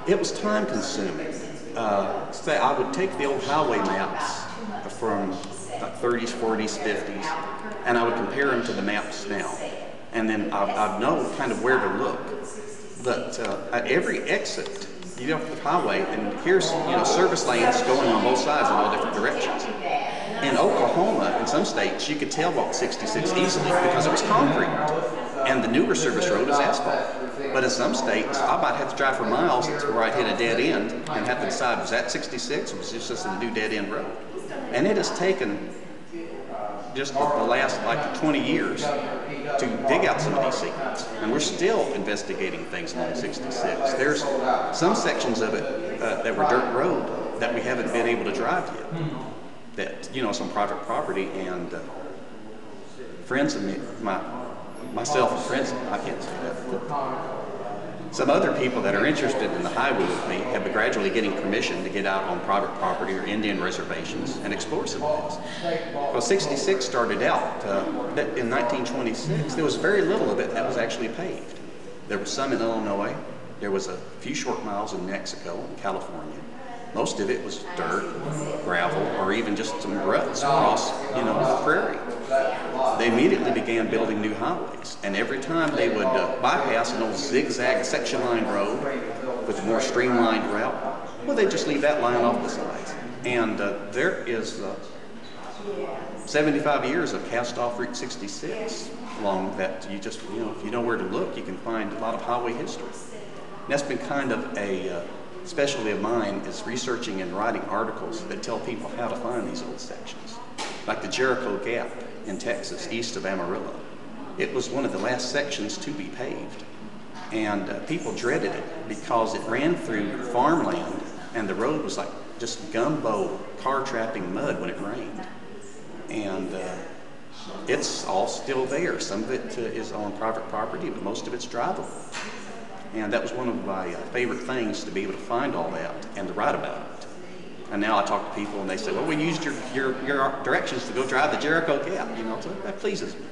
It was time consuming. Say I would take the old highway maps from the 30s, 40s, 50s, and I would compare them to the maps now. And then I'd know kind of where to look. But at every exit, you get off the highway, and here's service lanes going on both sides in all different directions. In Oklahoma, in some states, you could tell Route 66 easily because it was concrete, and the newer service road is asphalt. But in some states, I might have to drive for miles to where I'd hit a dead end and have to decide, was that 66 or was this just a new dead end road? And it has taken just the last like 20 years to dig out some of these secrets. And we're still investigating things along 66. There's some sections of it that were dirt road that we haven't been able to drive yet. That, it's on private property, and friends of me, myself and friends, I can't say that. Some other people that are interested in the highway with me have been gradually getting permission to get out on private property or Indian reservations and explore some things. Well, 66 started out in 1926. There was very little of it that was actually paved. There was some in Illinois. There was a few short miles in Mexico and California. Most of it was dirt, gravel, or even just some ruts across, the prairie. They immediately began building new highways, and every time they would bypass an old zigzag section line road with a more streamlined route, well, they'd just leave that line off the sides. And there is 75 years of cast-off Route 66 along that you just, if you know where to look, you can find a lot of highway history. And that's been kind of a specialty of mine, is researching and writing articles that tell people how to find these old sections. Like the Jericho Gap in Texas, east of Amarillo. It was one of the last sections to be paved. And people dreaded it because it ran through farmland, and the road was like just gumbo, car-trapping mud when it rained. And it's all still there. Some of it is on private property, but most of it's drivable. And that was one of my favorite things, to be able to find all that and to write about it. And now I talk to people and they say, well, we used your directions to go drive the Jericho Gap, so that pleases me.